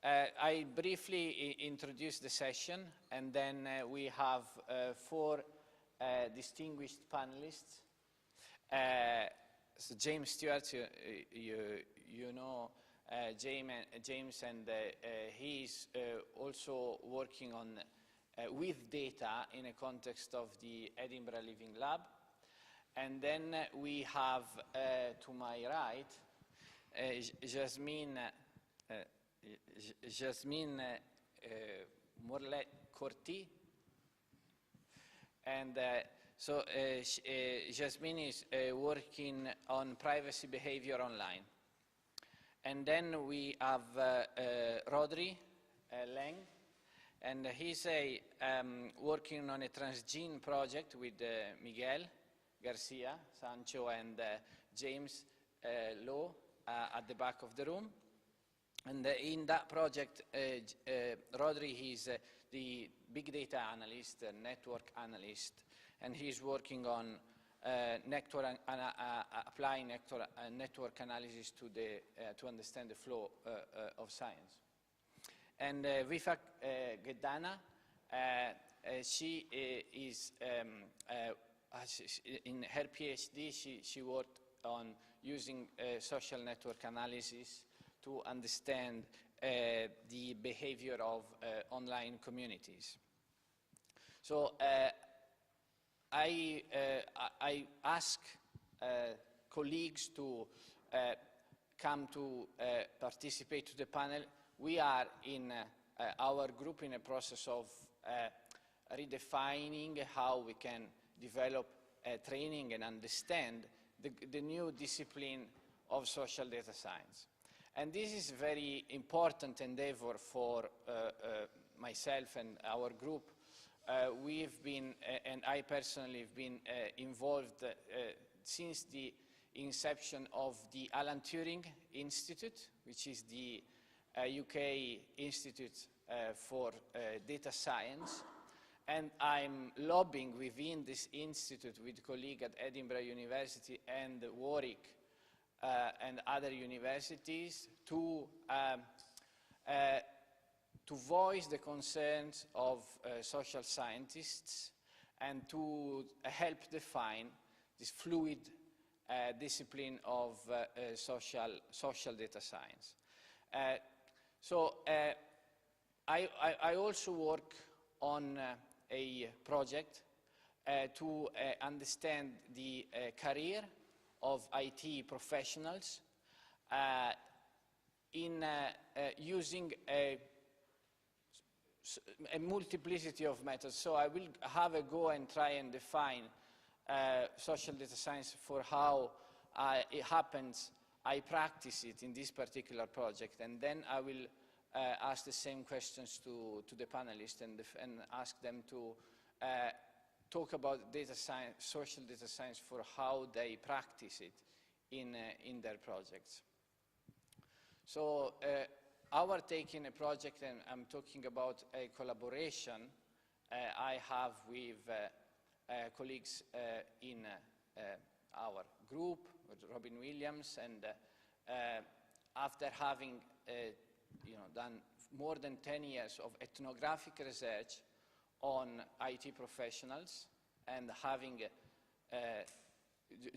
I briefly introduce the session, and then we have 4 distinguished panelists. So James Stewart, you know James, and he's also working on with data in a context of the Edinburgh Living Lab. And then we have to my right Yazmin Morlet Corti, and so Yazmin is working on privacy behavior online. And then we have Rhodri, Leng, and he's working on a transgene project with Miguel Garcia Sancho and James Lowe at the back of the room. And in that project, Rhodri is the big data analyst, network analyst, and he's working on applying network analysis to understand the flow of science. And Wifak Gueddana, she is in her PhD. She worked on using social network analysis to understand the behavior of online communities. So I ask colleagues to come to participate to the panel. We are in our group in a process of redefining how we can develop training and understand the new discipline of social data science. And this is a very important endeavor for myself and our group. We've been, and I personally have been involved since the inception of the Alan Turing Institute, which is the UK Institute for Data Science. And I'm lobbying within this institute with colleagues at Edinburgh University and Warwick and other universities to voice the concerns of social scientists and to help define this fluid discipline of social data science. I also work on a project to understand the career of IT professionals in using a multiplicity of methods. So I will have a go and try and define social data science for how it happens. I practice it in this particular project, and then I will ask the same questions to the panelists and ask them to talk about data science, social data science, for how they practice it in their projects. So our take in a project, and I'm talking about a collaboration I have with colleagues in our group, with Robin Williams, and after having done more than 10 years of ethnographic research on IT professionals and having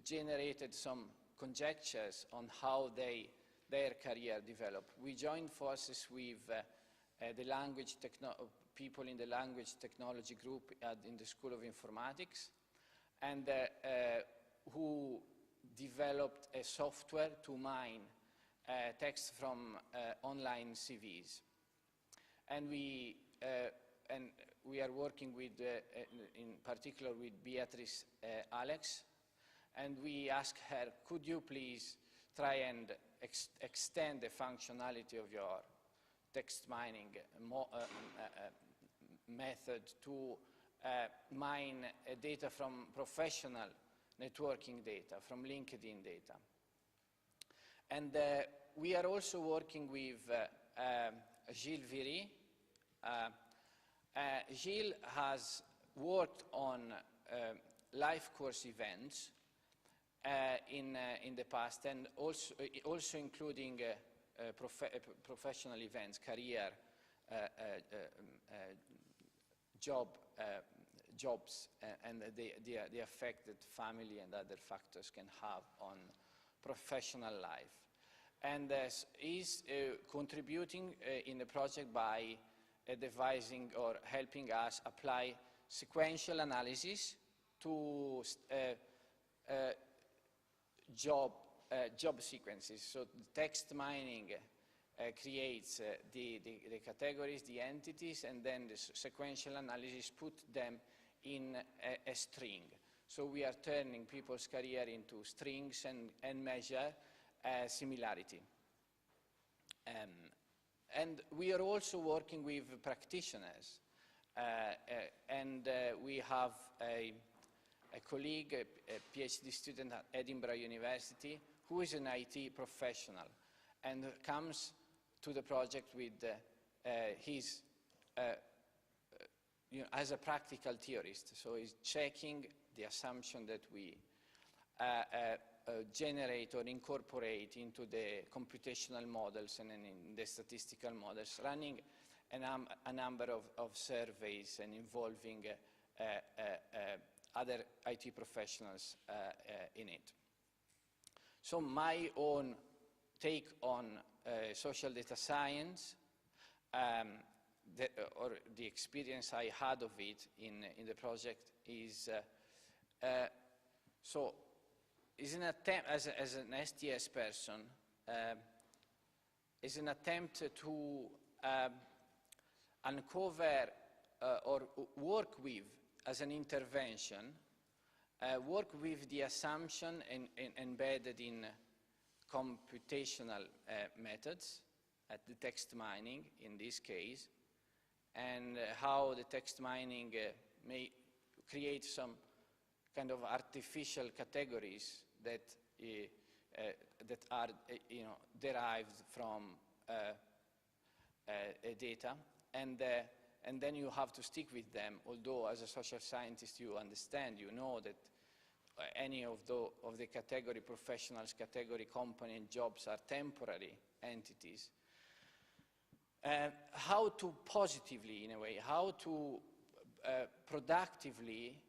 generated some conjectures on how their career developed, we joined forces with the people in the language technology group in the School of Informatics, and who developed a software to mine text from online CVs. And we are working with, in particular, with Beatrice Alex, and we asked her, could you please try and extend the functionality of your text mining method to mine data from professional networking data, from LinkedIn data. And we are also working with Gilles Viry. Gilles has worked on live course events in the past, and also including professional events, career, jobs, and the effect that family and other factors can have on professional life. And is contributing in the project by devising or helping us apply sequential analysis to job sequences. So text mining creates the categories, the entities, and then the sequential analysis put them in a string. So we are turning people's career into strings and measure similarity. And we are also working with practitioners. We have a colleague, a PhD student at Edinburgh University, who is an IT professional and comes to the project with his, as a practical theorist. So he's checking the assumption that we generate or incorporate into the computational models and in the statistical models, running a number of surveys and involving other IT professionals in it. So my own take on social data science, or the experience I had of it in the project is, so is an attempt, as an STS person, is an attempt to uncover or work with, as an intervention, work with the assumption embedded in computational methods, at the text mining in this case, and how the text mining may create some kind of artificial categories that are derived from data, and then you have to stick with them. Although as a social scientist you understand, you know that any of the category professionals, category component jobs are temporary entities. How to positively, in a way, how to productively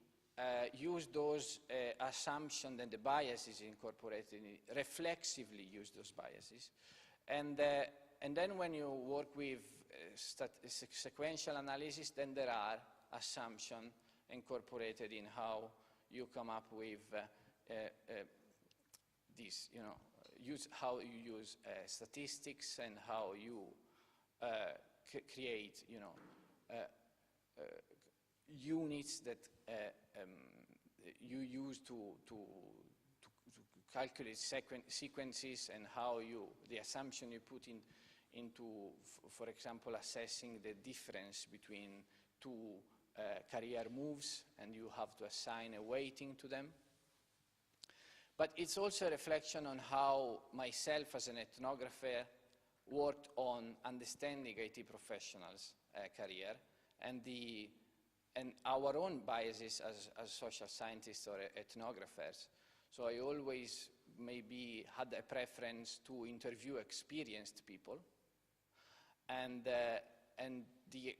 use those assumptions and the biases incorporated in it, reflexively use those biases. And then when you work with sequential analysis, then there are assumptions incorporated in how you come up with this, how you use statistics and how you create, units that you use to calculate sequences, and how the assumption you put into, for example, assessing the difference between two career moves, and you have to assign a weighting to them. But it's also a reflection on how myself as an ethnographer worked on understanding IT professionals' career and our own biases as social scientists or ethnographers. So I always maybe had a preference to interview experienced people,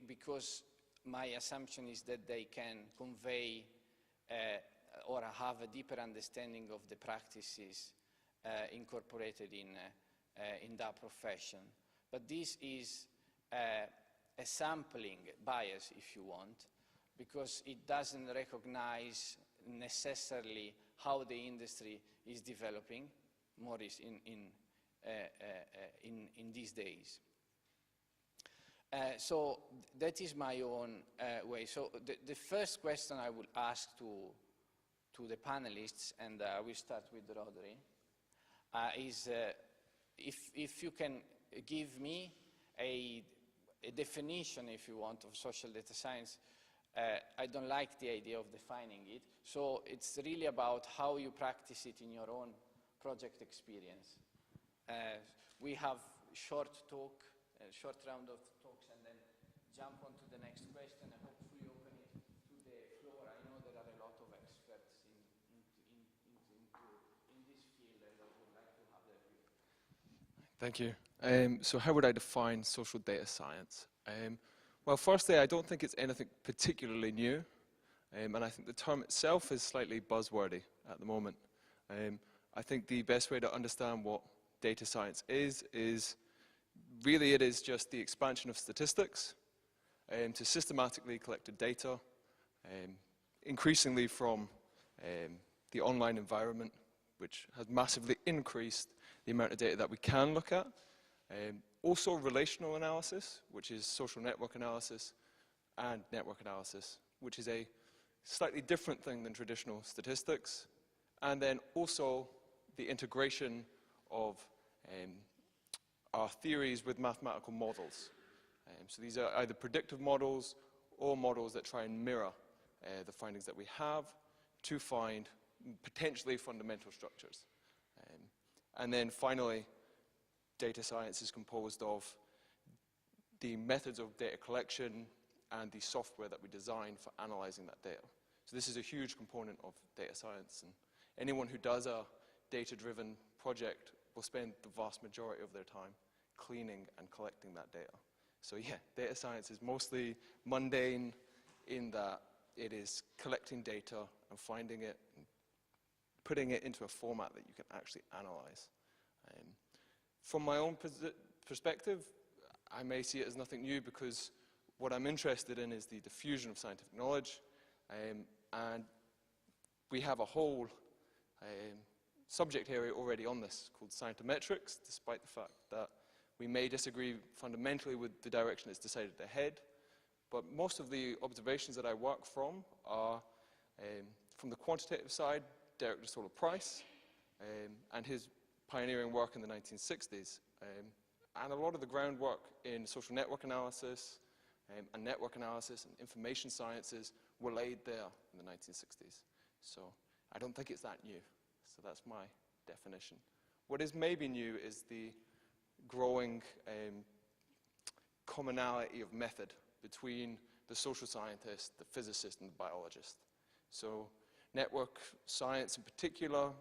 because my assumption is that they can convey or have a deeper understanding of the practices incorporated in that profession. But this is a sampling bias, if you want, because it doesn't recognize necessarily how the industry is developing, more is in these days. So that is my own way. So the first question I will ask to the panelists, and I will start with Rhodri, is if you can give me a definition, if you want, of social data science. I don't like the idea of defining it, so it's really about how you practice it in your own project experience. We have short round of talks, and then jump on to the next question, and hopefully open it to the floor. I know there are a lot of experts in this field, and I would like to have their view. Thank you. So how would I define social data science? Well, firstly, I don't think it's anything particularly new, and I think the term itself is slightly buzzwordy at the moment. I think the best way to understand what data science is really it is just the expansion of statistics to systematically collected data, increasingly from the online environment, which has massively increased the amount of data that we can look at. Also relational analysis, which is social network analysis, and network analysis, which is a slightly different thing than traditional statistics. And then also the integration of our theories with mathematical models. So these are either predictive models or models that try and mirror the findings that we have to find potentially fundamental structures. And then finally, data science is composed of the methods of data collection and the software that we design for analyzing that data. So this is a huge component of data science, and anyone who does a data-driven project will spend the vast majority of their time cleaning and collecting that data. So yeah, data science is mostly mundane in that it is collecting data and finding it and putting it into a format that you can actually analyze. From my own perspective, I may see it as nothing new because what I'm interested in is the diffusion of scientific knowledge, and we have a whole subject area already on this called scientometrics, despite the fact that we may disagree fundamentally with the direction it's decided to head. But most of the observations that I work from are from the quantitative side, Derek de Sola Price, and his pioneering work in the 1960s. And a lot of the groundwork in social network analysis and network analysis and information sciences were laid there in the 1960s. So I don't think it's that new. So that's my definition. What is maybe new is the growing commonality of method between the social scientist, the physicist, and the biologist. So network science in particular,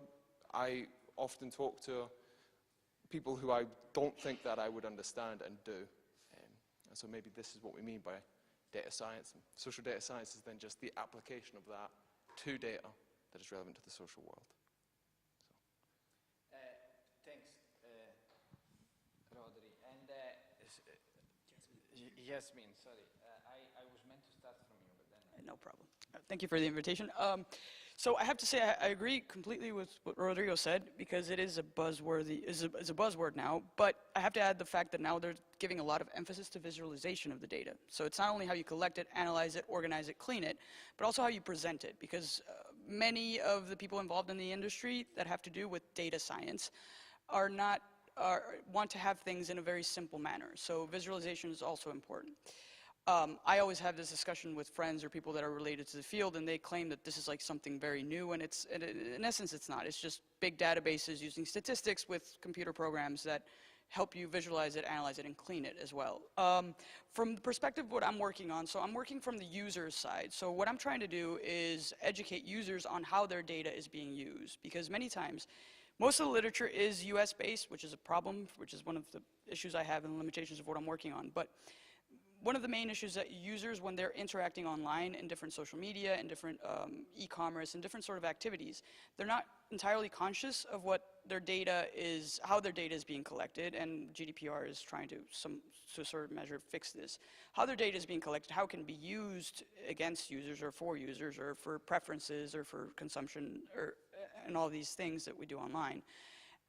I often talk to people who I don't think that I would understand and do. And so maybe this is what we mean by data science. And social data science is then just the application of that to data that is relevant to the social world. Thanks, Rhodri. And Yazmin, sorry. I was meant to start from you, but then... No problem. Thank you for the invitation. So I have to say I agree completely with what Rodrigo said, because it is a buzzword now, but I have to add the fact that now they're giving a lot of emphasis to visualization of the data. So it's not only how you collect it, analyze it, organize it, clean it, but also how you present it, because many of the people involved in the industry that have to do with data science want to have things in a very simple manner. So visualization is also important. I always have this discussion with friends or people that are related to the field, and they claim that this is like something very new, and in essence it's not. It's just big databases using statistics with computer programs that help you visualize it, analyze it, and clean it as well. From the perspective of what I'm working on, so I'm working from the user's side. So what I'm trying to do is educate users on how their data is being used, because many times most of the literature is US-based, which is a problem, which is one of the issues I have and limitations of what I'm working on. But one of the main issues that users, when they're interacting online in different social media and different e-commerce and different sort of activities, they're not entirely conscious of what their data is, how their data is being collected, and GDPR is trying to a certain measure fix this. How their data is being collected, how it can be used against users or for preferences or for consumption and all these things that we do online.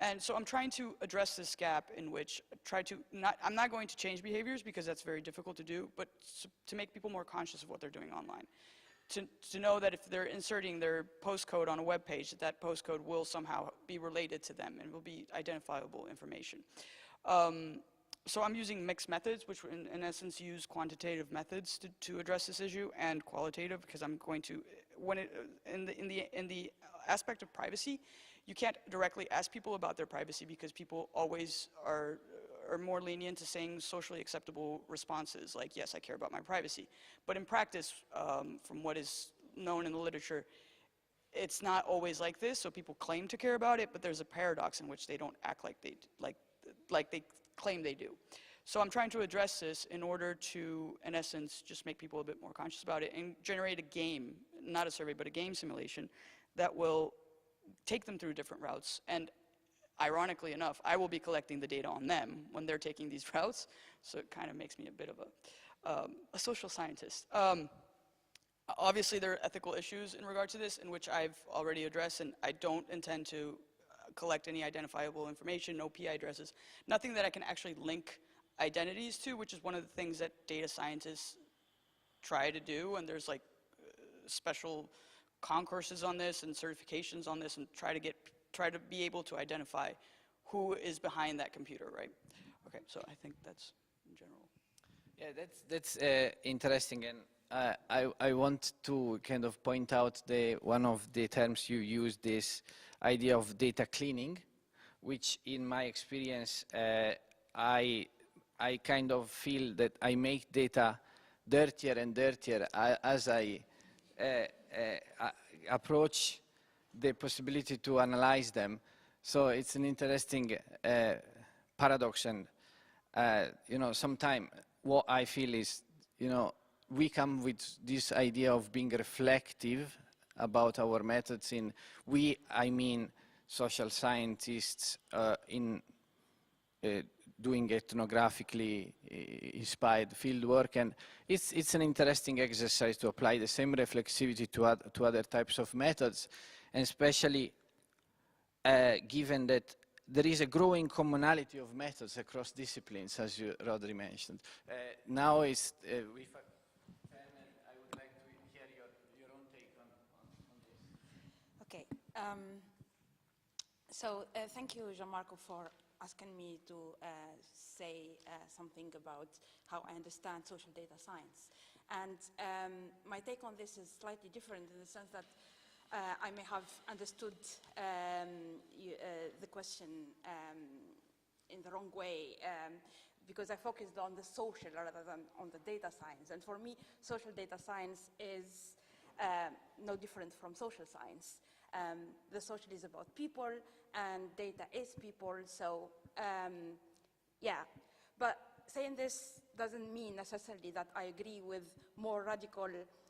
And so I'm trying to address this gap in which I'm not going to change behaviors because that's very difficult to do, but to make people more conscious of what they're doing online. To know that if they're inserting their postcode on a web page, that postcode will somehow be related to them and will be identifiable information. So I'm using mixed methods, which in essence use quantitative methods to address this issue, and qualitative, because I'm going to, in the aspect of privacy, you can't directly ask people about their privacy because people always are more lenient to saying socially acceptable responses, like, yes, I care about my privacy. But in practice, from what is known in the literature, it's not always like this, so people claim to care about it, but there's a paradox in which they don't act like like they claim they do. So I'm trying to address this in order to, in essence, just make people a bit more conscious about it and generate a game, not a survey, but a game simulation that will take them through different routes. And ironically enough, I will be collecting the data on them when they're taking these routes. So it kind of makes me a bit of a social scientist. Obviously, there are ethical issues in regard to this, in which I've already addressed, and I don't intend to collect any identifiable information, no PI addresses, nothing that I can actually link identities to, which is one of the things that data scientists try to do, and there's like special concourses on this and certifications on this, and try to be able to identify who is behind that computer, right? Okay, so I think that's in general. Yeah, that's interesting, and I want to kind of point out one of the terms you use, this idea of data cleaning, which in my experience, I kind of feel that I make data dirtier and dirtier as I approach the possibility to analyze them. So it's an interesting paradox, and you know, sometimes what I feel is, you know, we come with this idea of being reflective about our methods in, I mean social scientists in doing ethnographically inspired field work, and it's an interesting exercise to apply the same reflexivity to other types of methods, and especially given that there is a growing commonality of methods across disciplines, as Rhodri mentioned. Now is Wifak, and I would like to hear your own take on this. Okay. So thank you, Gianmarco, for asking me to say something about how I understand social data science. And my take on this is slightly different in the sense that I may have understood the question in the wrong way because I focused on the social rather than on the data science. And for me, social data science is no different from social science. The social is about people, and data is people. So, yeah. But saying this doesn't mean necessarily that I agree with more radical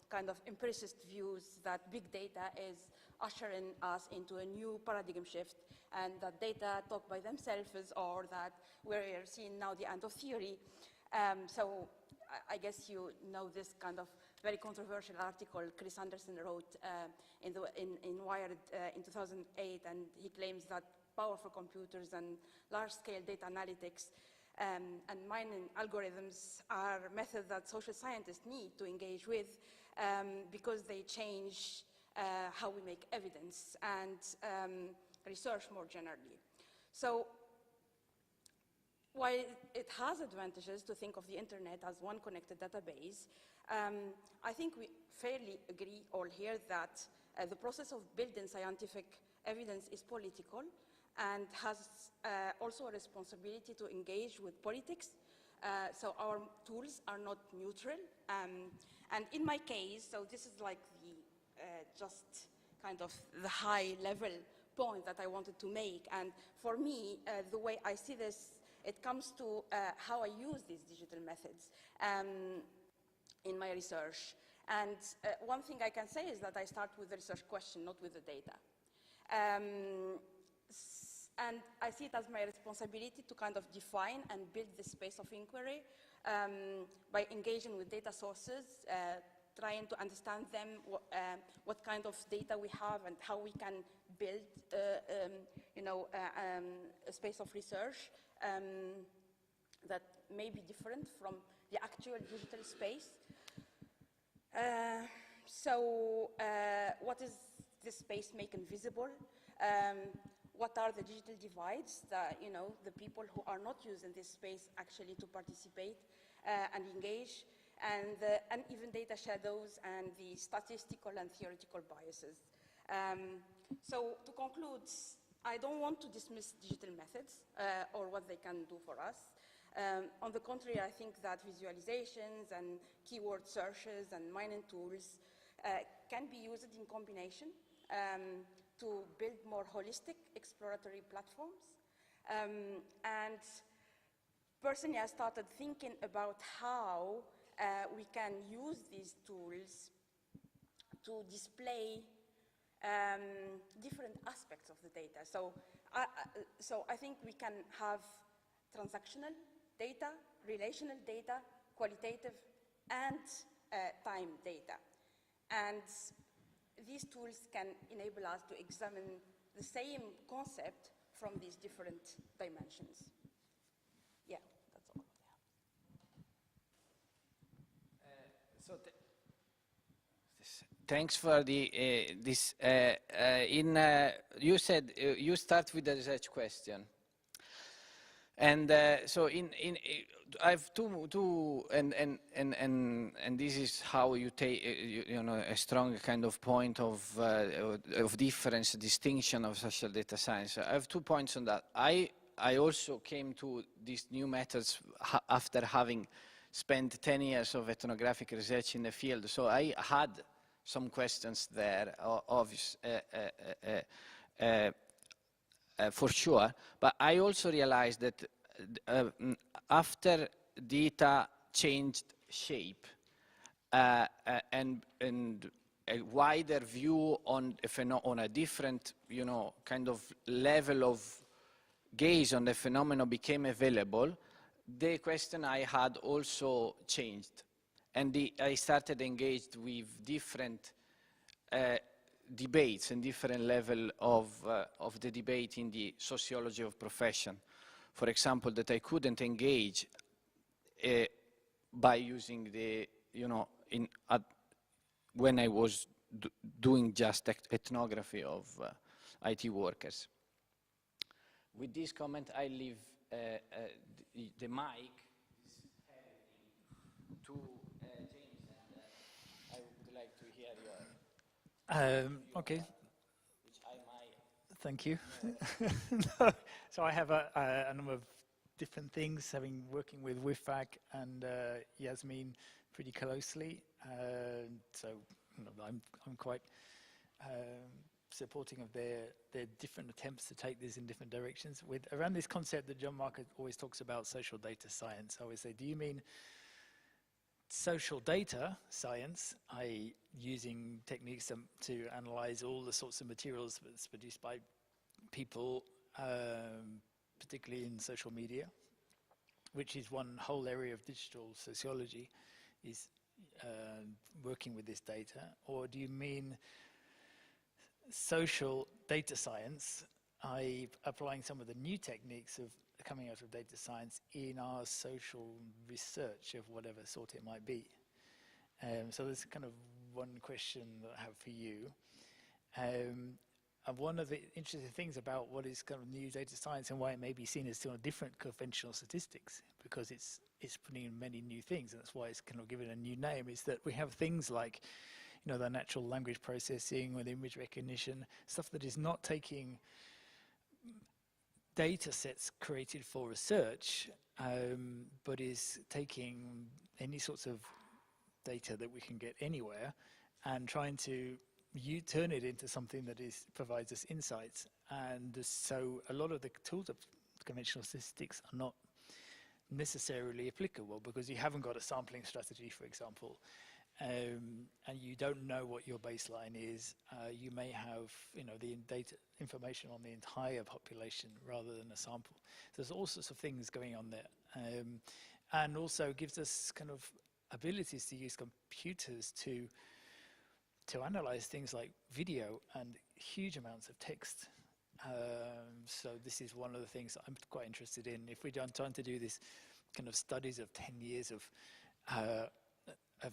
kind of empiricist views that big data is ushering us into a new paradigm shift, and that data talk by themselves, or that we're seeing now the end of theory. So I guess you know this kind of very controversial article Chris Anderson wrote in Wired in 2008, and he claims that powerful computers and large-scale data analytics and mining algorithms are methods that social scientists need to engage with because they change how we make evidence and research more generally. So while it has advantages to think of the internet as one connected database, I think we fairly agree all here that the process of building scientific evidence is political and has also a responsibility to engage with politics. So our tools are not neutral. And in my case, so this is like the just kind of the high level point that I wanted to make. And for me, the way I see this, it comes to how I use these digital methods in my research. And one thing I can say is that I start with the research question, not with the data. And I see it as my responsibility to kind of define and build the space of inquiry by engaging with data sources, trying to understand them, what kind of data we have, and how we can build, a space of research that may be different from the actual digital space. What is this space making visible? What are the digital divides that, the people who are not using this space actually to participate and engage, and even data shadows and the statistical and theoretical biases. So to conclude, I don't want to dismiss digital methods or what they can do for us. On the contrary, I think that visualizations and keyword searches and mining tools can be used in combination to build more holistic exploratory platforms. And personally, I started thinking about how we can use these tools to display different aspects of the data. So I think we can have transactional data, relational data, qualitative, and time data. And these tools can enable us to examine the same concept from these different dimensions. Yeah, that's all. Thanks for this. You said you start with the research question. And so I have two and this is how you take a strong kind of point of difference, distinction of social data science. I have 2 points on that. I also came to these new methods after having spent 10 years of ethnographic research in the field. So I had some questions there, obvious. For sure, but I also realized that after data changed shape and a wider view on a different, kind of level of gaze on the phenomenon became available, the question I had also changed, and I started engaged with different debates and different level of the debate in the sociology of profession. For example, that I couldn't engage by using the, when I was doing just ethnography of IT workers. With this comment, I leave the mic to James, and I would like to hear your okay. which I might. Thank you. No. So I have a number of different things, working with Wifak and Yazmin pretty closely. So I'm quite supporting of their different attempts to take this in different directions. Around this concept that John Mark always talks about, social data science, I always say, do you mean social data science, i.e. using techniques to analyze all the sorts of materials that's produced by people, particularly in social media, which is one whole area of digital sociology, is working with this data? Or do you mean social data science, i.e. applying some of the new techniques of coming out of data science in our social research of whatever sort it might be? So there's kind of one question that I have for you. And one of the interesting things about what is kind of new data science and why it may be seen as still different conventional statistics, because it's putting in many new things, and that's why it's kind of given a new name, is that we have things like, the natural language processing or the image recognition, stuff that is not taking data sets created for research, but is taking any sorts of data that we can get anywhere and trying to turn it into something that provides us insights. And so a lot of the tools of conventional statistics are not necessarily applicable because you haven't got a sampling strategy, for example, and you don't know what your baseline is. You may have, the data information on the entire population rather than a sample. So there's all sorts of things going on there, and also gives us kind of abilities to use computers to analyze things like video and huge amounts of text. So this is one of the things I'm quite interested in. If we're trying to do this kind of studies of 10 years of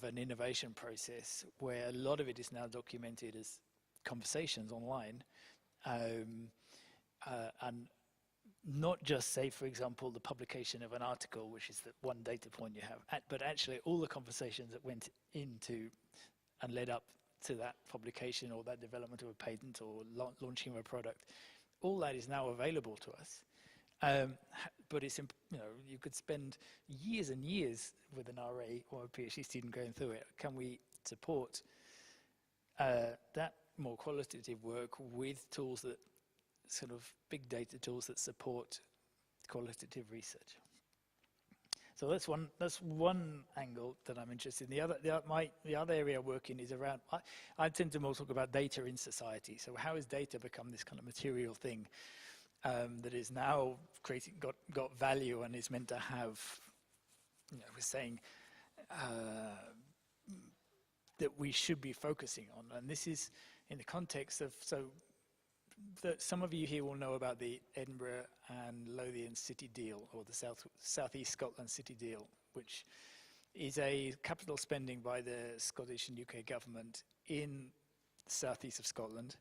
an innovation process where a lot of it is now documented as conversations online, and not just, say, for example, the publication of an article, which is the one data point you have, but actually all the conversations that went into and led up to that publication or that development of a patent or launching of a product, all that is now available to us. But it's, you could spend years and years with an RA or a PhD student going through it. Can we support that more qualitative work with tools that, sort of big data tools that support qualitative research? So that's one angle that I'm interested in. The other area I work in is around, I tend to more talk about data in society. So how has data become this kind of material thing that is now got value and is meant to have, we're saying that we should be focusing on. And this is in the context of, some of you here will know about the Edinburgh and Lothian City Deal, or the Southeast Scotland City Deal, which is a capital spending by the Scottish and UK government in the southeast of Scotland,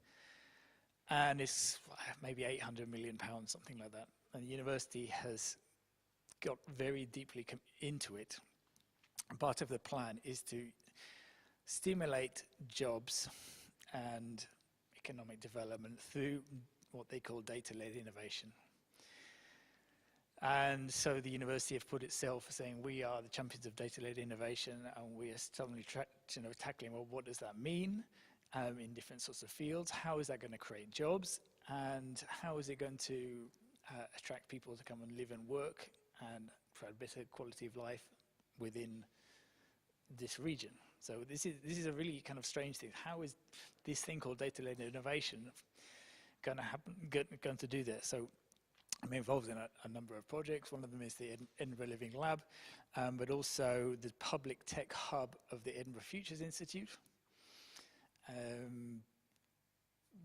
and it's maybe £800 million, something like that. And the university has got very deeply into it. Part of the plan is to stimulate jobs and economic development through what they call data-led innovation. And so the university have put itself saying, we are the champions of data-led innovation, and we are suddenly tackling, well, what does that mean in different sorts of fields? How is that going to create jobs? And how is it going to attract people to come and live and work and provide better quality of life within this region? So this is a really kind of strange thing. How is this thing called data-led innovation going to happen? Going to do this? So I'm involved in a number of projects. One of them is the Edinburgh Living Lab, but also the public tech hub of the Edinburgh Futures Institute,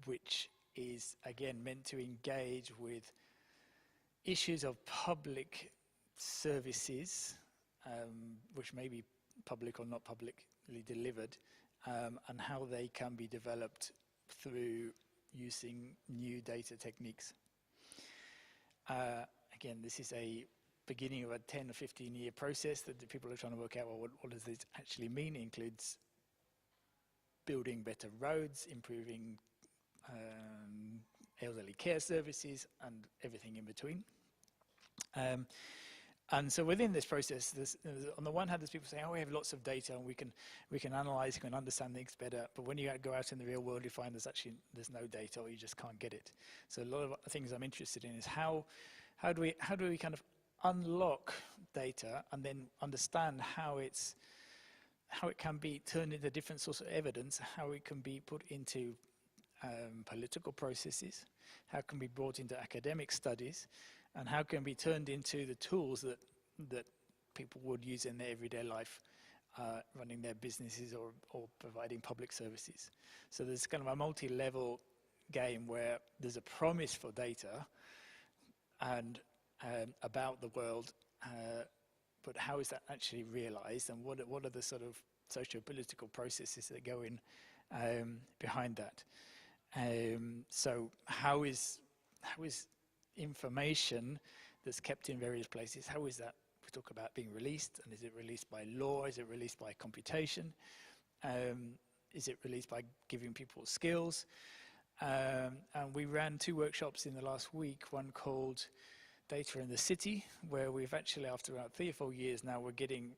which is again meant to engage with issues of public services, which may be public or not publicly delivered, and how they can be developed through using new data techniques. Again, this is a beginning of a 10 or 15 year process that the people are trying to work out, well, what does this actually mean? It includes building better roads, improving elderly care services, and everything in between. And so within this process, there's, on the one hand, there's people saying, oh, we have lots of data and we can analyze, we can understand things better. But when you go out in the real world, you find there's no data, or you just can't get it. So a lot of things I'm interested in is how do we kind of unlock data and then understand how it can be turned into different sorts of evidence, how it can be put into political processes, how it can be brought into academic studies, and how it can be turned into the tools that people would use in their everyday life, running their businesses or providing public services. So there's kind of a multi-level game where there's a promise for data and about the world, but how is that actually realized, and what are the sort of socio-political processes that go in behind that? So how is information that's kept in various places, how is that, we talk about being released, and is it released by law, is it released by computation, is it released by giving people skills? And we ran 2 workshops in the last week, one called Data in the City, where we've actually, after about 3 or 4 years now, we're getting,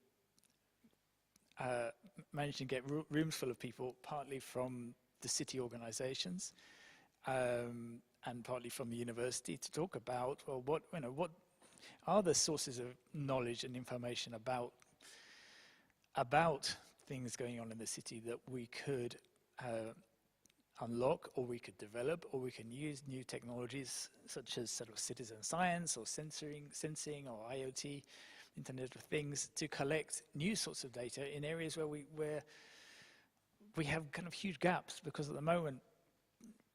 managed to get rooms full of people, partly from the city organizations, and partly from the university, to talk about, well, what are the sources of knowledge and information about things going on in the city that we could unlock, or we could develop, or we can use new technologies such as sort of citizen science or sensing or IoT, Internet of Things, to collect new sorts of data in areas where we have kind of huge gaps, because at the moment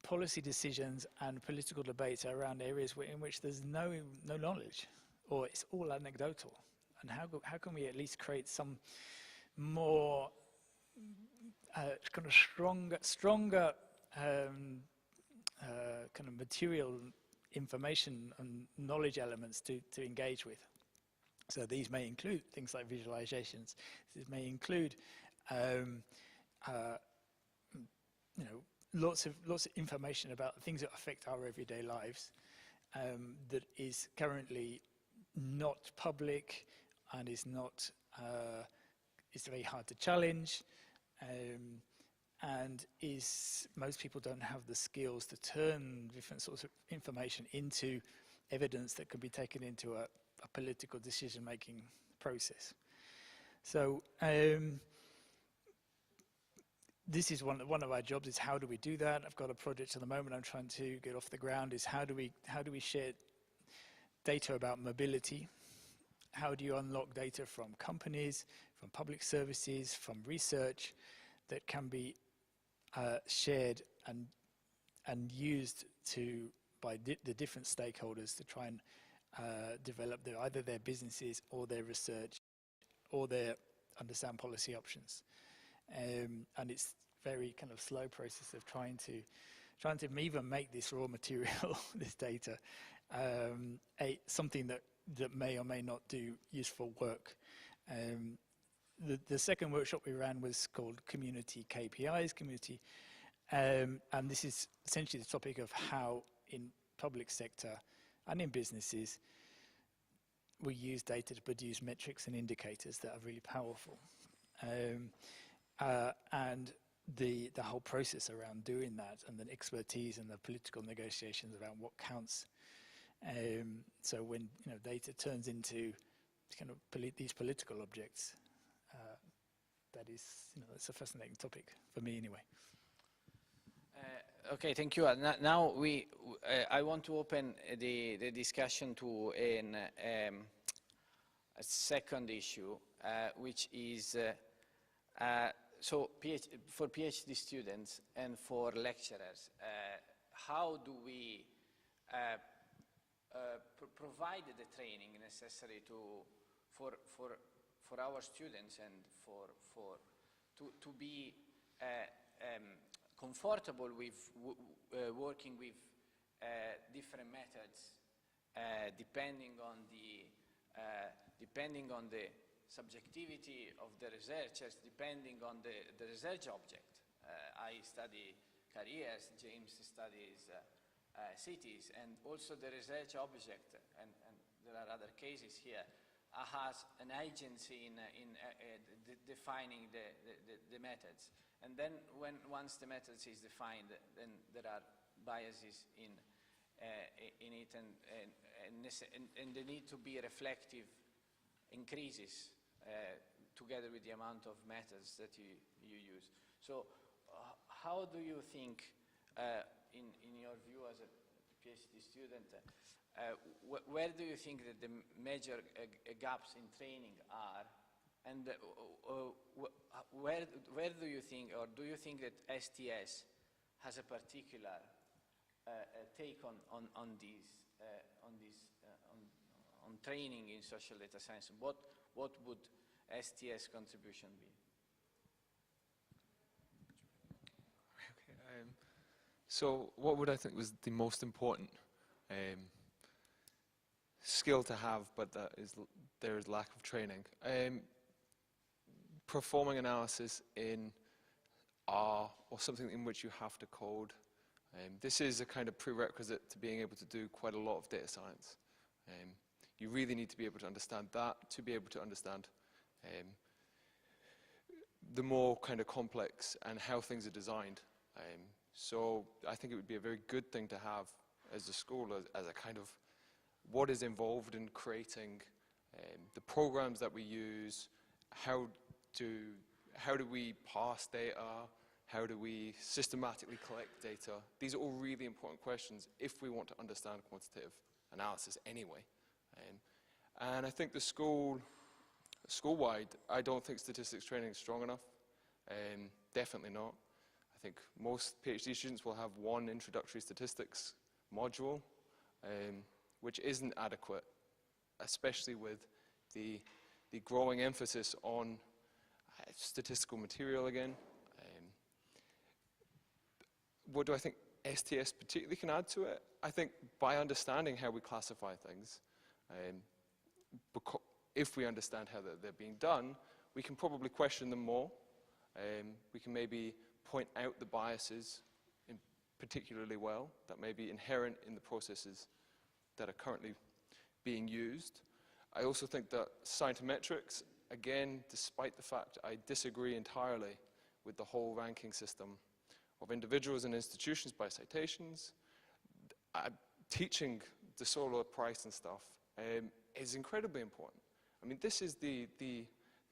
policy decisions and political debates are around areas in which there's no knowledge, or it's all anecdotal. And how can we at least create some more kind of stronger kind of material information and knowledge elements to engage with? So these may include things like visualizations. These may include lots of information about things that affect our everyday lives, that is currently not public and is not is very hard to challenge, and most people don't have the skills to turn different sorts of information into evidence that can be taken into a political decision-making process. So this is one of our jobs, is how do we do that? I've got a project at the moment I'm trying to get off the ground, is how do we share data about mobility? How do you unlock data from companies, from public services, from research that can be shared and used by the different stakeholders to try and develop either their businesses or their research or their understand policy options. And it's very kind of slow process of trying to even make this raw material, this data, something that may or may not do useful work. The second workshop we ran was called Community KPIs, and this is essentially the topic of how in public sector and in businesses we use data to produce metrics and indicators that are really powerful. And the whole process around doing that, and the expertise and the political negotiations around what counts. So when data turns into kind of these political objects, that is it's a fascinating topic for me anyway. Okay, thank you. Now I want to open the discussion to a second issue, which is so for PhD students and for lecturers, how do we provide the training necessary for our students and to be comfortable with working with different methods, depending on the subjectivity of the researchers, depending on the research object. I study careers, James studies cities, and also the research object, and there are other cases here, has an agency in defining the methods. And then once the methods is defined, then there are biases in it, and the need to be reflective increases together with the amount of methods that you use. So how do you think, in your view as a PhD student, where do you think that the major gaps in training are, and where do you think, or do you think that STS has a particular take on training in social data science? What would STS contribution be? Okay, so what would I think was the most important skill to have, but there is lack of training? Performing analysis in R, or something in which you have to code. This is a kind of prerequisite to being able to do quite a lot of data science. You really need to be able to understand that, to be able to understand the more kind of complex and how things are designed. So I think it would be a very good thing to have as a school, as a kind of what is involved in creating the programs that we use, how do we parse data, how do we systematically collect data. These are all really important questions if we want to understand quantitative analysis anyway. And I think the school-wide, I don't think statistics training is strong enough. Definitely not. I think most PhD students will have one introductory statistics module, which isn't adequate, especially with the growing emphasis on statistical material again. What do I think STS particularly can add to it? I think by understanding how we classify things, if we understand how they're being done, we can probably question them more. We can maybe point out the biases particularly well that may be inherent in the processes that are currently being used. I also think that scientometrics, again, despite the fact I disagree entirely with the whole ranking system of individuals and institutions by citations, teaching the solo price and stuff is incredibly important. I mean, this is the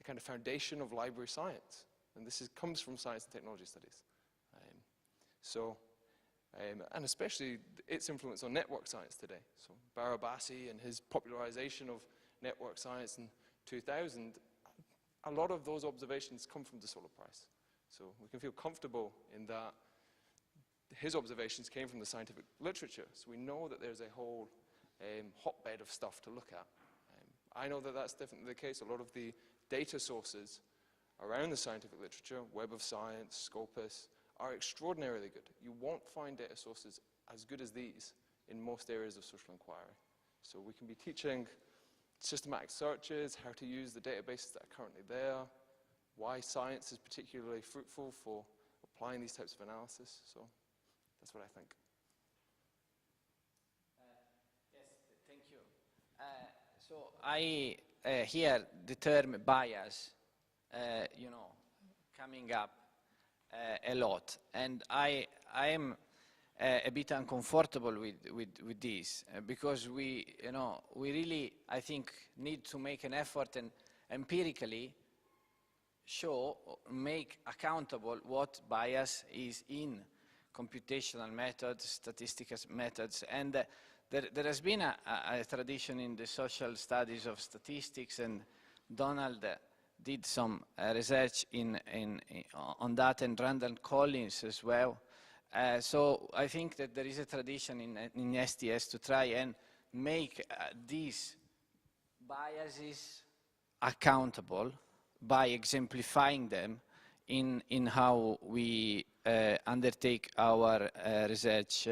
kind of foundation of library science, and this comes from science and technology studies. And especially its influence on network science today. So Barabasi and his popularization of network science in 2000, a lot of those observations come from de Sola Price. So we can feel comfortable in that his observations came from the scientific literature. So we know that there's a whole hotbed of stuff to look at. I know that that's definitely the case. A lot of the data sources around the scientific literature, Web of Science, Scopus, are extraordinarily good. You won't find data sources as good as these in most areas of social inquiry. So we can be teaching systematic searches, how to use the databases that are currently there, why science is particularly fruitful for applying these types of analysis. So that's what I think. Yes, thank you. So I hear the term bias, coming up a lot, and I am a bit uncomfortable with this because we really, I think, need to make an effort and empirically make accountable what bias is in computational methods, statistical methods, and there has been a tradition in the social studies of statistics, and Donald did some research on that, and Randall Collins as well. So I think that there is a tradition in STS to try and make these biases accountable by exemplifying them in how we undertake our research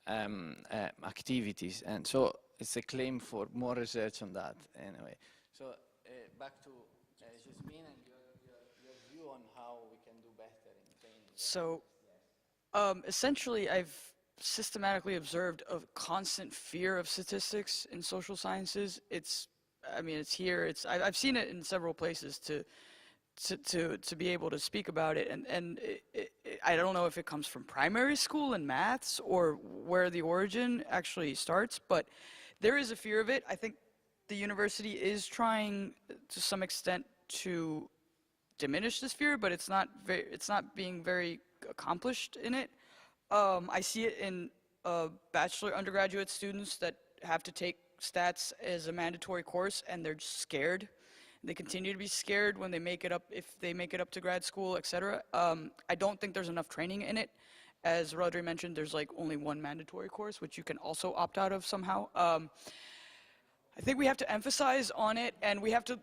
activities. And so it's a claim for more research on that anyway. So back to Yazmin and your view on how we can do better in training. So essentially, I've systematically observed a constant fear of statistics in social sciences. It's here. I've seen it in several places to be able to speak about it, and I don't know if it comes from primary school and maths or where the origin actually starts, but there is a fear of it. I think the university is trying to some extent to diminish this fear, but it's not being very accomplished in it. I see it in bachelor undergraduate students that have to take stats as a mandatory course, and they're just scared. They continue to be scared when they make it up, if they make it up to grad school, etc. I don't think there's enough training in it. As Rhodri mentioned, there's like only one mandatory course, which you can also opt out of somehow. I think we have to emphasize on it, and we have to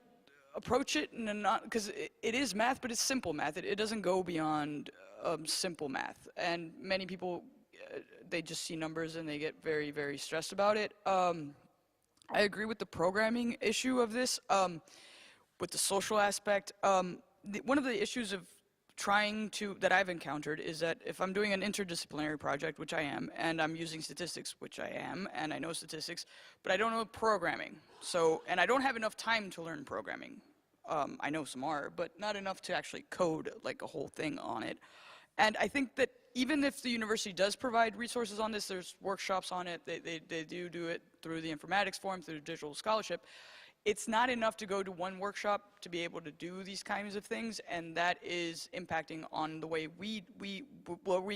approach it in a not, because it is math, but it's simple math. It doesn't go beyond simple math. And many people, they just see numbers and they get very, very stressed about it. I agree with the programming issue of this. With the social aspect, one of the issues of that I've encountered is that if I'm doing an interdisciplinary project, which I am, and I'm using statistics, which I am, and I know statistics, but I don't know programming. And I don't have enough time to learn programming. I know some are, but not enough to actually code like a whole thing on it. And I think that even if the university does provide resources on this, there's workshops on it, they do it through the informatics forum, through digital scholarship. It's not enough to go to one workshop to be able to do these kinds of things, and that is impacting on the way we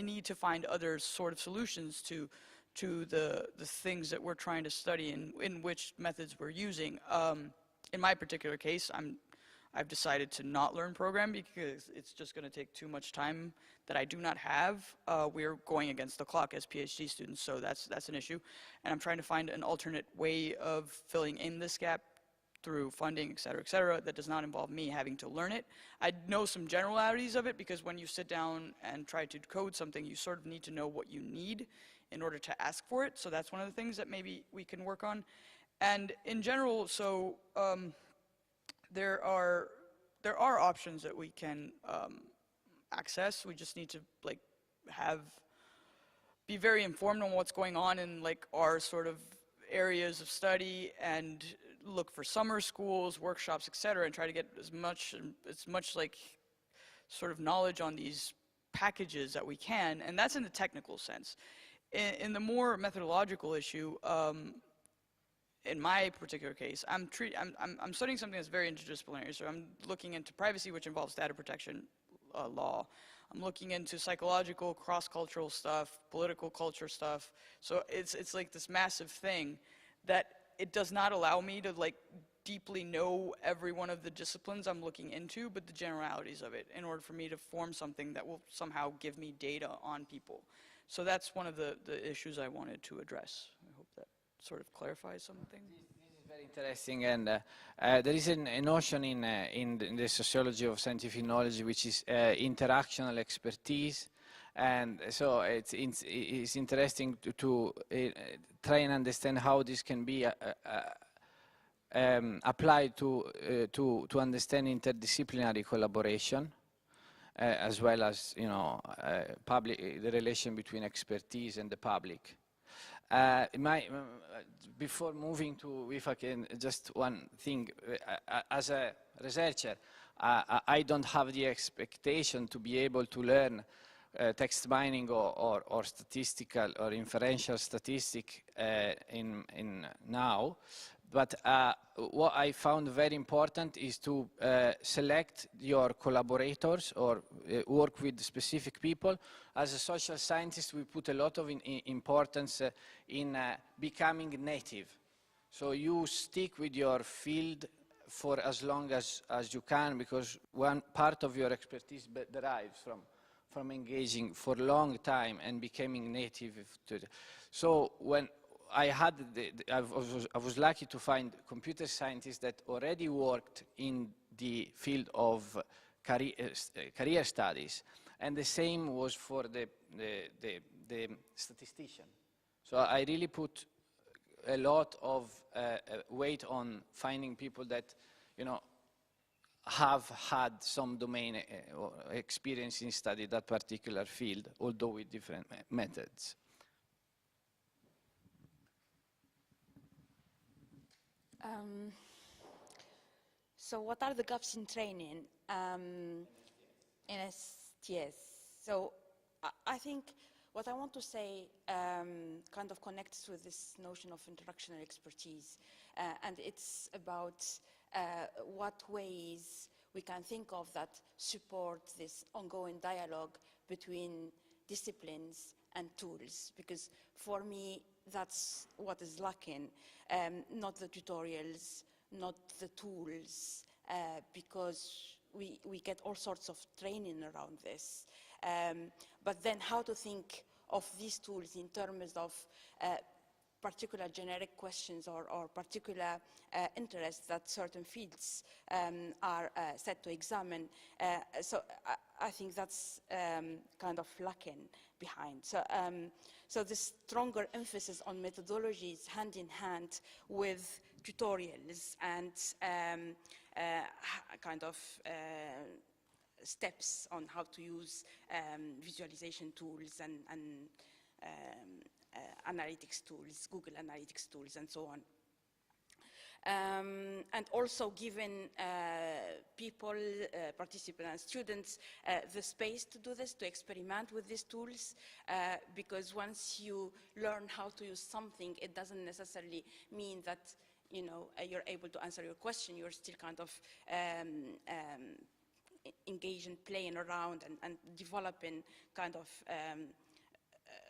need to find other sort of solutions to the things that we're trying to study and in which methods we're using. In my particular case, I've decided to not learn programming because it's just going to take too much time that I do not have. We're going against the clock as PhD students, so that's an issue. And I'm trying to find an alternate way of filling in this gap through funding, et cetera, that does not involve me having to learn it. I know some generalities of it because when you sit down and try to code something, you sort of need to know what you need in order to ask for it. So that's one of the things that maybe we can work on. And in general, there are options that we can access. We just need to be very informed on what's going on in our sort of areas of study and look for summer schools, workshops, etc., and try to get as much sort of knowledge on these packages that we can, and that's in the technical sense. In the more methodological issue, in my particular case, I'm studying something that's very interdisciplinary. So I'm looking into privacy, which involves data protection law. I'm looking into psychological, cross-cultural stuff, political culture stuff. So it's like this massive thing that it does not allow me to like deeply know every one of the disciplines I'm looking into, but the generalities of it, in order for me to form something that will somehow give me data on people. So that's one of the issues I wanted to address. I hope that sort of clarifies something. This is very interesting, and there is a notion in the sociology of scientific knowledge which is interactional expertise, and so it's interesting to try and understand how this can be applied to understand interdisciplinary collaboration, as well as the relation between expertise and the public. Before moving to Wifak, just one thing, as a researcher, I don't have the expectation to be able to learn text mining or statistical or inferential statistic in now. But what I found very important is to select your collaborators or work with specific people. As a social scientist, we put a lot of importance in becoming native. So you stick with your field for as long as you can, because one part of your expertise derives from engaging for a long time and becoming native to it. So when I was lucky to find computer scientists that already worked in the field of career studies, and the same was for the statistician. So I really put a lot of weight on finding people that, have had some domain experience in study that particular field, although with different methods. So what are the gaps in training in STS? So I think what I want to say kind of connects with this notion of interactional expertise, and it's about what ways we can think of that support this ongoing dialogue between disciplines and tools, because for me that's what is lacking, not the tutorials, not the tools, because we get all sorts of training around this. But then how to think of these tools in terms of particular generic questions or particular interests that certain fields are set to examine. So I think that's kind of lacking behind. So this stronger emphasis on methodologies hand in hand with tutorials and kind of steps on how to use visualization tools and analytics tools, Google Analytics tools, and so on. And also giving people, participants and students the space to do this, to experiment with these tools, because once you learn how to use something, it doesn't necessarily mean that you're able to answer your question. You're still kind of engaged in playing around and developing kind of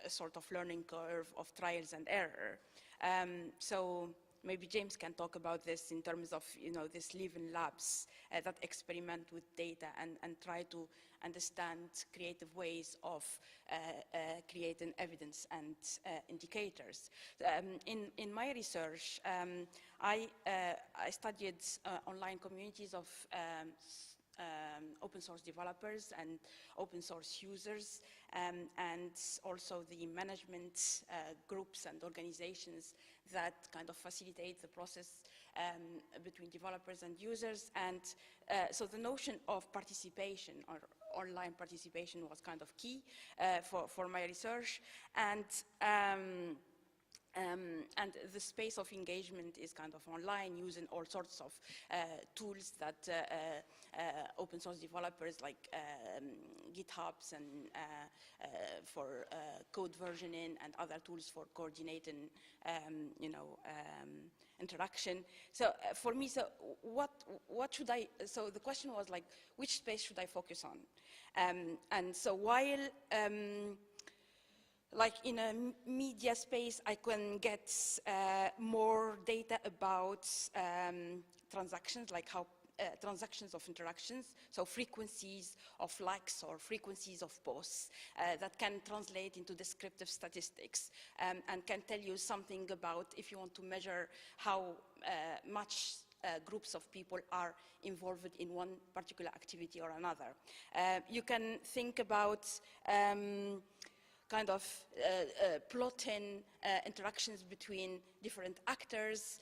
a sort of learning curve of trials and error. So maybe James can talk about this in terms of these living labs that experiment with data and try to understand creative ways of creating evidence and indicators. In my research, I studied online communities of open source developers and open source users, and also the management groups and organizations that kind of facilitate the process between developers and users. And so the notion of participation or online participation was kind of key for my research. And And the space of engagement is kind of online, using all sorts of tools that open source developers like GitHubs and for code versioning and other tools for coordinating, interaction. So for me, so what should I? So the question was like, which space should I focus on? And so while like in a media space, I can get more data about transactions, like how transactions of interactions, so frequencies of likes or frequencies of posts that can translate into descriptive statistics and can tell you something about if you want to measure how much groups of people are involved in one particular activity or another. You can think about kind of plotting interactions between different actors,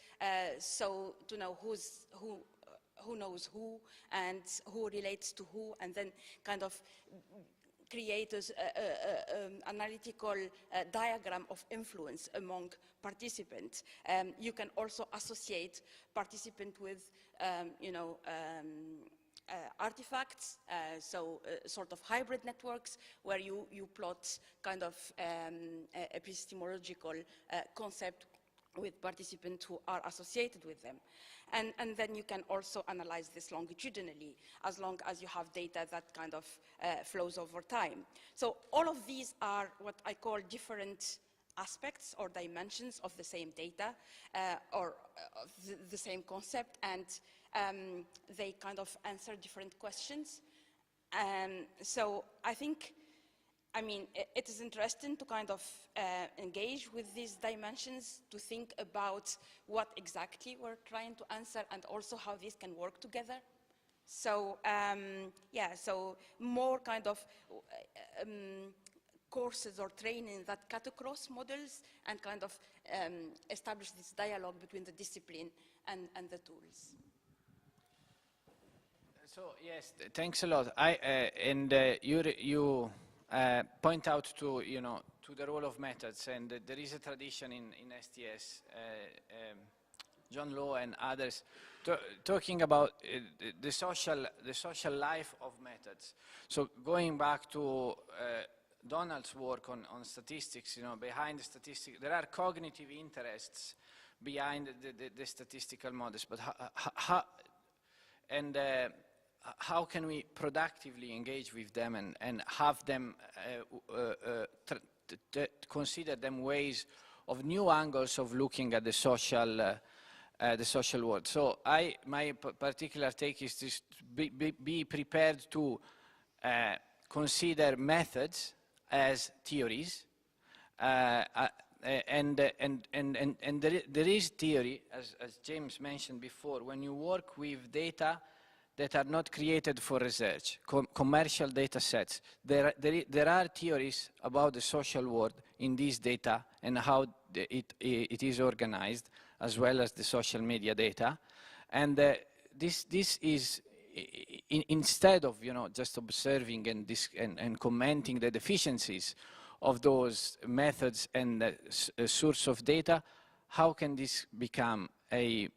so to know who knows who and who relates to who, and then kind of create an analytical diagram of influence among participants. You can also associate participants with, artifacts, so sort of hybrid networks where you plot kind of epistemological concept with participants who are associated with them. And then you can also analyze this longitudinally, as long as you have data that kind of flows over time. So all of these are what I call different aspects or dimensions of the same data or the same concept, and they kind of answer different questions. So I think, it is interesting to kind of engage with these dimensions, to think about what exactly we're trying to answer and also how these can work together. So, so more kind of courses or training that cut across models and kind of establish this dialogue between the discipline and the tools. So yes, thanks a lot. You point out to the role of methods, and there is a tradition in STS, John Law and others, talking about the social life of methods. So going back to Donald's work on statistics, behind the statistics, there are cognitive interests behind the statistical models, but how can we productively engage with them and have them consider them ways of new angles of looking at the social world? So my particular take is to be prepared to consider methods as theories, and there is theory, as James mentioned before, when you work with data that are not created for research, commercial data sets. There are theories about the social world in these data and how it is organized, as well as the social media data. And this is, instead of just observing and commenting the deficiencies of those methods and source of data, how can this become a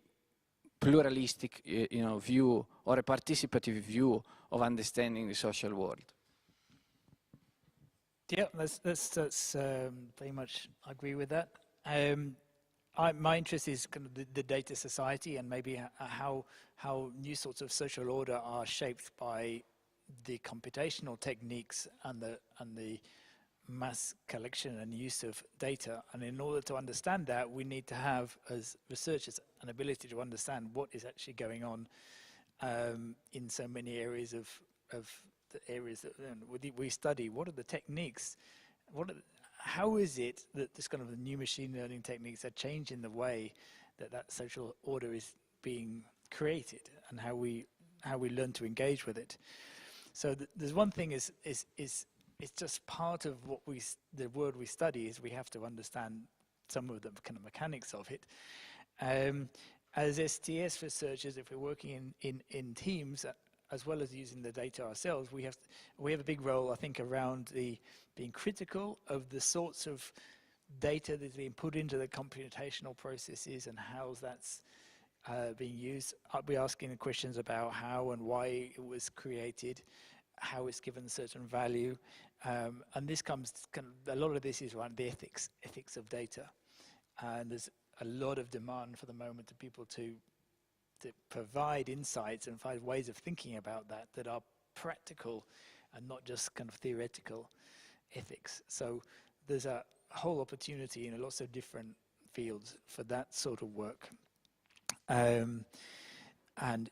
pluralistic view or a participative view of understanding the social world? Yeah, that's very much agree with that. My interest is kind of the data society, and maybe how new sorts of social order are shaped by the computational techniques and the mass collection and use of data. And in order to understand that, we need to have, as researchers, an ability to understand what is actually going on in so many areas of the areas that we study. What are the techniques? How is it that this kind of new machine learning techniques are changing the way that social order is being created, and how we learn to engage with it? So there's one thing is it's just part of what the word we study is we have to understand some of the kind of mechanics of it. As STS researchers, if we're working in teams, as well as using the data ourselves, we have a big role, I think, around being critical of the sorts of data that's being put into the computational processes and how that's being used. I'll be asking the questions about how and why it was created, how it's given a certain value, and this comes, a lot of this is around the ethics of data, and there's a lot of demand for the moment to people to provide insights and find ways of thinking about that are practical and not just kind of theoretical ethics. So there's a whole opportunity in lots of different fields for that sort of work. And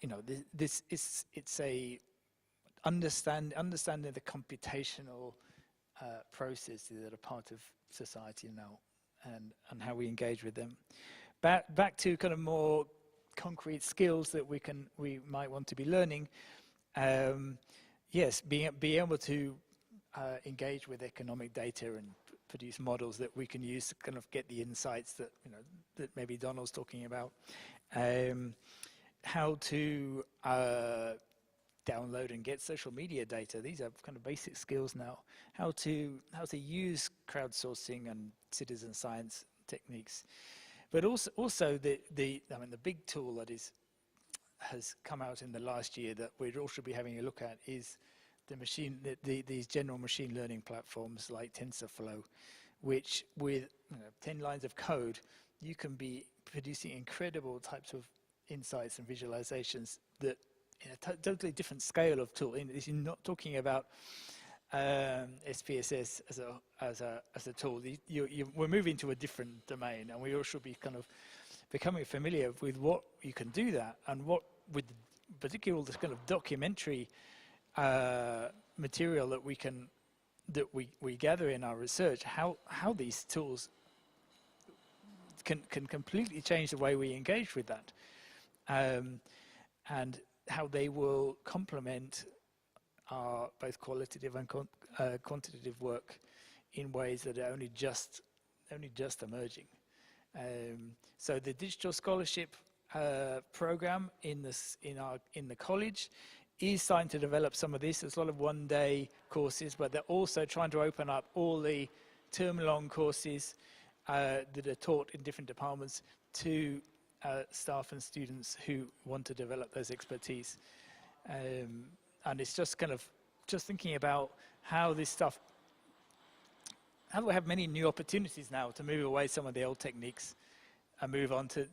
you know, it's a understanding the computational processes that are part of society now, and how we engage with them. Back to kind of more concrete skills that we might want to be learning. Yes, being able to engage with economic data and produce models that we can use to kind of get the insights that, you know, that maybe Donald's talking about. How to download and get social media data. These are kind of basic skills now. How to use crowdsourcing and citizen science techniques. But also the big tool that has come out in the last year that we all should be having a look at is these general machine learning platforms like TensorFlow, which with 10 lines of code, you can be producing incredible types of insights and visualizations that in a totally different scale of tool. You're not talking about SPSS as a tool. We're moving to a different domain, and we all should be kind of becoming familiar with what you can do that, and what, with particularly all this kind of documentary material that we gather in our research, how these tools can completely change the way we engage with that, and how they will complement our both qualitative and quantitative work in ways that are only just emerging. So the digital scholarship program in the college is starting to develop some of this. There's a lot of one-day courses, but they're also trying to open up all the term-long courses that are taught in different departments to staff and students who want to develop those expertise. And it's just kind of thinking about how this stuff, how do we have many new opportunities now to move away some of the old techniques and move on to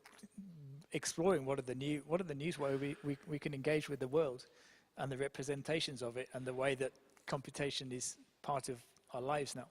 exploring what are the new ways we can engage with the world and the representations of it and the way that computation is part of our lives now.